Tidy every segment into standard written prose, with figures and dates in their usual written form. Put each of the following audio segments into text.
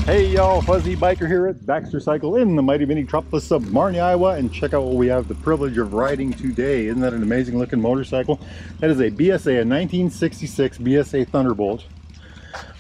Hey y'all, Fuzzy Biker here at Baxter Cycle in the mighty metropolis of Marnie, Iowa, and check out what we have the privilege of riding today. Isn't that an amazing looking motorcycle? That is a BSA, a 1966 BSA Thunderbolt.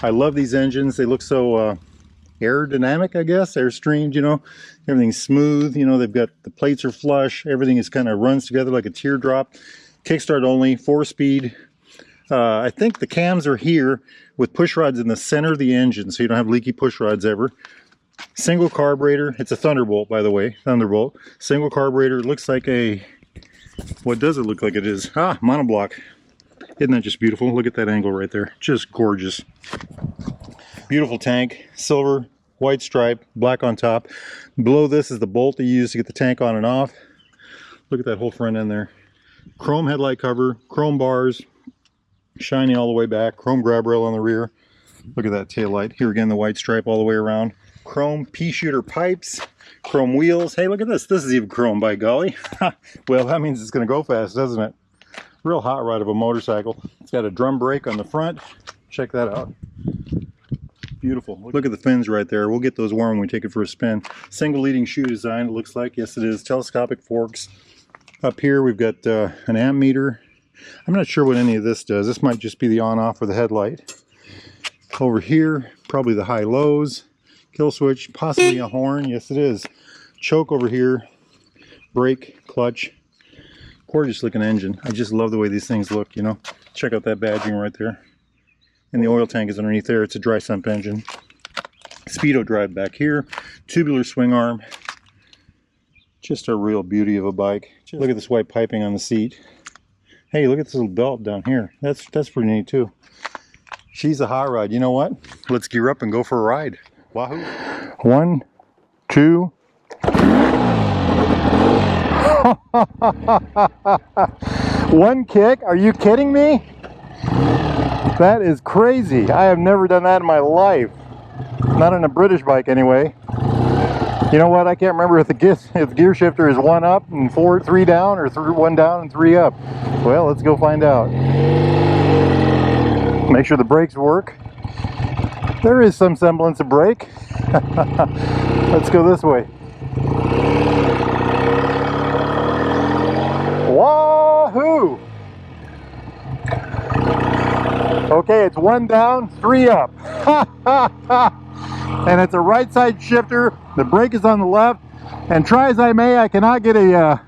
I love these engines. They look so aerodynamic, I guess, airstreamed, you know. Everything's smooth, you know, they've got, the plates are flush, everything is kind of runs together like a teardrop. Kickstart only, 4-speed. I think the cams are here with push rods in the center of the engine, so you don't have leaky push rods ever. Single carburetor. It's a Thunderbolt, by the way. Thunderbolt. Single carburetor. Looks like a... What does it look like it is? Ah, monoblock. Isn't that just beautiful? Look at that angle right there. Just gorgeous. Beautiful tank. Silver, white stripe, black on top. Below this is the bolt that you use to get the tank on and off. Look at that whole front end there. Chrome headlight cover, chrome bars, shiny all the way back, chrome grab rail on the rear. Look at that tail light. Here again, the white stripe all the way around. Chrome pea shooter pipes, chrome wheels. Hey, look at this. This is even chrome, by golly. Well, that means it's going to go fast, doesn't it? Real hot rod of a motorcycle. It's got a drum brake on the front. Check that out. Beautiful. Look at the fins right there. We'll get those warm when we take it for a spin. Single leading shoe design, it looks like. Yes, it is. Telescopic forks. Up here, we've got an amp meter. I'm not sure what any of this does. This might just be the on-off for the headlight. Over here, probably the high-lows. Kill switch, possibly a horn. Yes, it is. Choke over here. Brake, clutch. Gorgeous looking engine. I just love the way these things look, you know. Check out that badging right there. And the oil tank is underneath there. It's a dry sump engine. Speedo drive back here. Tubular swing arm. Just a real beauty of a bike. Look at this white piping on the seat. Hey, look at this little belt down here. That's pretty neat too. She's a hot rod. You know what? Let's gear up and go for a ride. Wahoo! 1, 2. One kick? Are you kidding me? That is crazy. I have never done that in my life. Not on a British bike anyway. You know what? I can't remember if the gear shifter is 1 up and 3 down, or 1 down and 3 up. Well, let's go find out. Make sure the brakes work. There is some semblance of brake. Let's go this way. Wahoo! Okay, it's 1 down, 3 up. And it's a right side shifter. The brake is on the left, and try as I may, I cannot get a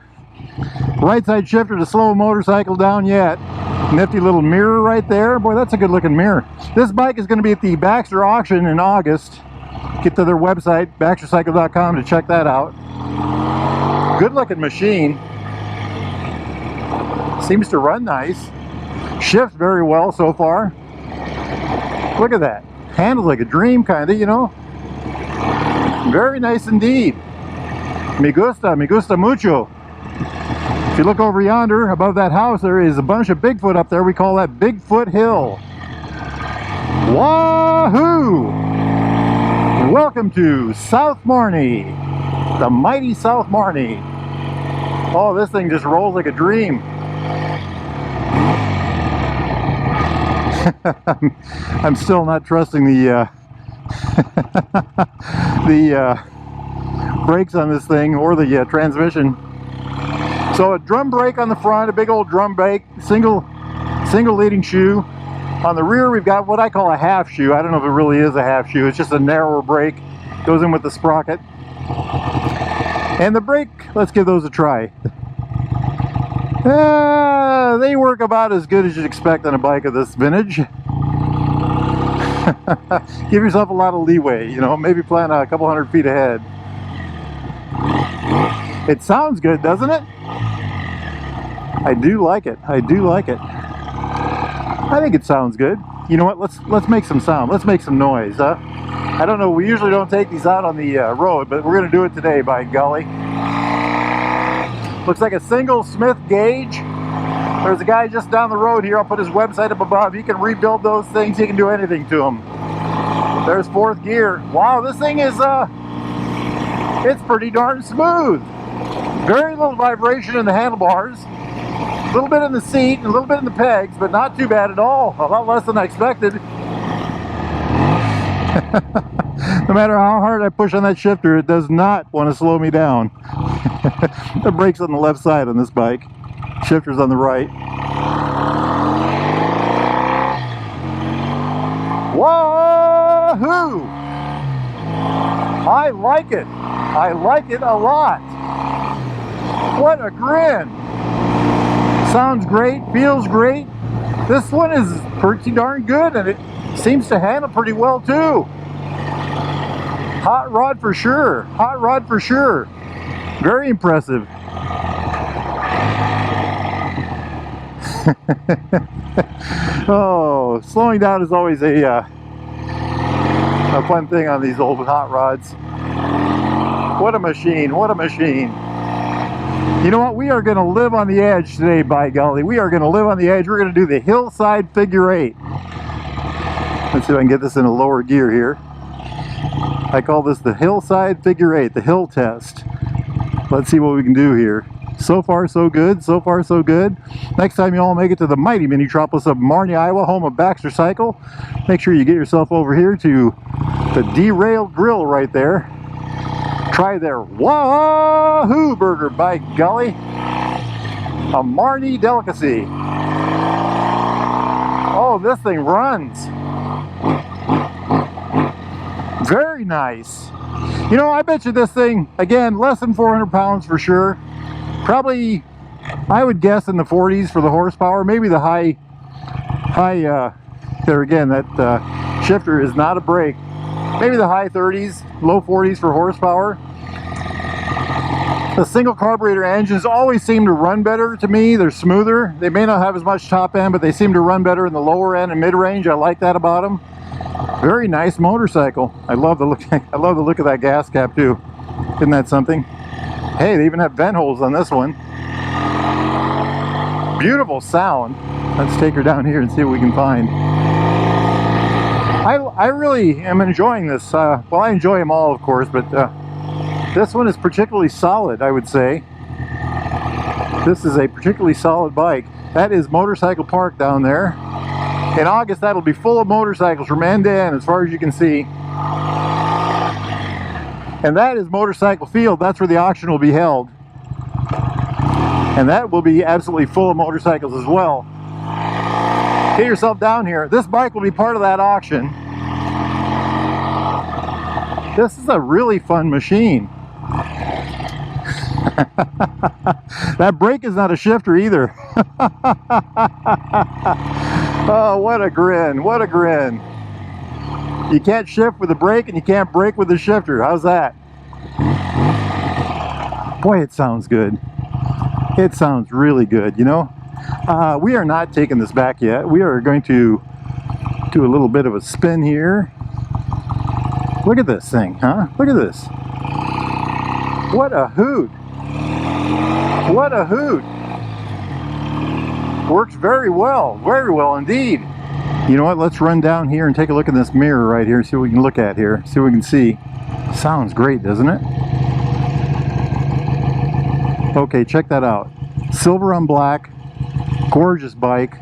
right side shifter to slow a motorcycle down yet. Nifty little mirror right there. Boy, that's a good looking mirror. This bike is going to be at the Baxter auction in August. Get to their website, baxtercycle.com, to check that out. Good looking machine. Seems to run nice. Shifts very well so far. Look at that. Handles like a dream, kind of, you know. Very nice indeed. Me gusta mucho. If you look over yonder, above that house, there is a bunch of Bigfoot up there. We call that Bigfoot Hill. Wahoo! Welcome to South Marnie, the mighty South Marnie. Oh, this thing just rolls like a dream. I'm still not trusting the brakes on this thing, or the transmission. So a drum brake on the front, a big old drum brake, single leading shoe. On the rear, we've got what I call a half shoe. I don't know if it really is a half shoe. It's just a narrower brake. Goes in with the sprocket. And the brake, let's give those a try. They work about as good as you'd expect on a bike of this vintage. Give yourself a lot of leeway, you know, maybe plan a couple 100 feet ahead. It sounds good, doesn't it? I do like it. I do like it. I think it sounds good. You know what? Let's make some sound. Let's make some noise, huh? I don't know. We usually don't take these out on the road, but we're going to do it today, by golly. Looks like a single Smith gauge. There's a guy just down the road here. I'll put his website up above. He can rebuild those things. He can do anything to them. There's 4th gear. Wow, this thing is it's pretty darn smooth. Very little vibration in the handlebars. A little bit in the seat and a little bit in the pegs, but not too bad at all. A lot less than I expected. No matter how hard I push on that shifter, it does not want to slow me down. The brake's on the left side on this bike. Shifter's on the right. Wahoo! I like it. I like it a lot. What a grin. Sounds great, feels great. This one is pretty darn good, and it seems to handle pretty well too. Hot rod for sure. Hot rod for sure. Very impressive. Oh, slowing down is always a fun thing on these old hot rods. What a machine, what a machine. You know what, we are going to live on the edge today, by golly. We are going to live on the edge. We're going to do the hillside figure 8. Let's see if I can get this in a lower gear here. I call this the hillside figure 8, the hill test. Let's see what we can do here. So far so good, so far so good. Next time you all make it to the mighty mini-tropolis of Marnie, Iowa, home of Baxter Cycle, make sure you get yourself over here to the Derailed Grill right there. Try their Wahoo burger, by golly. A Marnie delicacy. Oh, this thing runs. Very nice. You know, I bet you this thing, again, less than 400 pounds for sure. Probably, I would guess in the 40s for the horsepower. Maybe the high, there again, that shifter is not a brake. Maybe the high 30s, low 40s for horsepower. The single carburetor engines always seem to run better to me. They're smoother. They may not have as much top end, but they seem to run better in the lower end and mid-range. I like that about them. Very nice motorcycle. I love the look. I love the look of that gas cap too. Isn't that something? Hey, they even have vent holes on this one. Beautiful sound. Let's take her down here and see what we can find. I really am enjoying this. Well, I enjoy them all, of course, but this one is particularly solid, I would say. This is a particularly solid bike. That is Motorcycle Park down there. In August, that'll be full of motorcycles from end to end, as far as you can see. And that is Motorcycle Field. That's where the auction will be held. And that will be absolutely full of motorcycles as well. Get yourself down here. This bike will be part of that auction. This is a really fun machine. That brake is not a shifter either. Oh, what a grin, what a grin. You can't shift with the brake and you can't brake with the shifter. How's that? Boy, it sounds good. It sounds really good, you know. We are not taking this back yet. We are going to do a little bit of a spin here. Look at this thing, huh? Look at this. What a hoot. What a hoot. Works very well indeed. You know what, let's run down here and take a look in this mirror right here and see what we can look at here, see what we can see. Sounds great, doesn't it? Okay, check that out. Silver on black, gorgeous bike.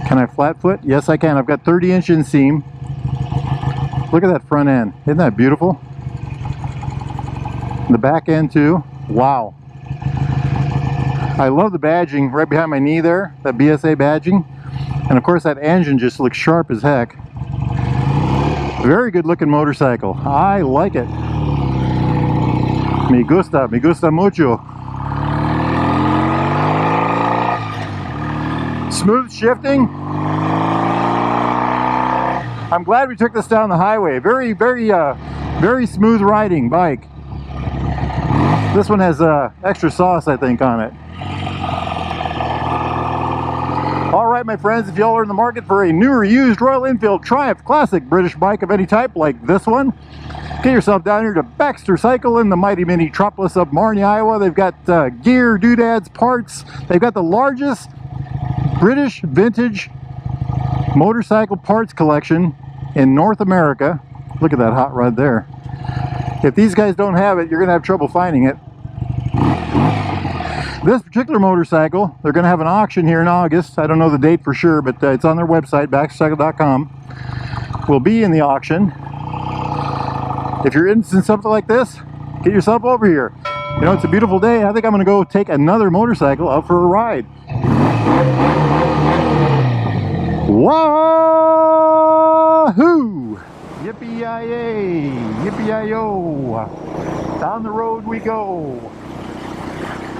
Can I flat foot? Yes, I can. I've got 30-inch inseam. Look at that front end. Isn't that beautiful? The back end too. Wow. I love the badging right behind my knee there, that BSA badging. And of course that engine just looks sharp as heck. Very good looking motorcycle. I like it. Me gusta mucho. Smooth shifting. I'm glad we took this down the highway. Very smooth riding bike. This one has extra sauce, I think, on it. Alright, my friends, if y'all are in the market for a new or used Royal Enfield Triumph Classic British bike of any type like this one, get yourself down here to Baxter Cycle in the mighty mini-tropolis of Marnie, Iowa. They've got gear, doodads, parts. They've got the largest British vintage motorcycle parts collection in North America. Look at that hot rod there. If these guys don't have it, you're going to have trouble finding it. This particular motorcycle, they're going to have an auction here in August. I don't know the date for sure, but it's on their website, baxtercycle.com. Will be in the auction. if you're interested in something like this, get yourself over here. You know, it's a beautiful day. I think I'm gonna go take another motorcycle out for a ride. Wahoo! Yippee-yi-yay! Yippee-yi-yo! Down the road we go.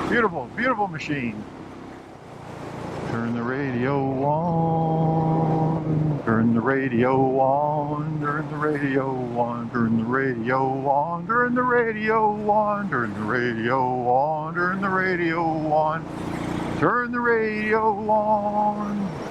Beautiful, beautiful machine. Turn the radio on. Turn the radio on. Turn the radio on. Turn the radio on. Turn the radio on. Turn the radio on. Turn the radio on. Turn the radio on.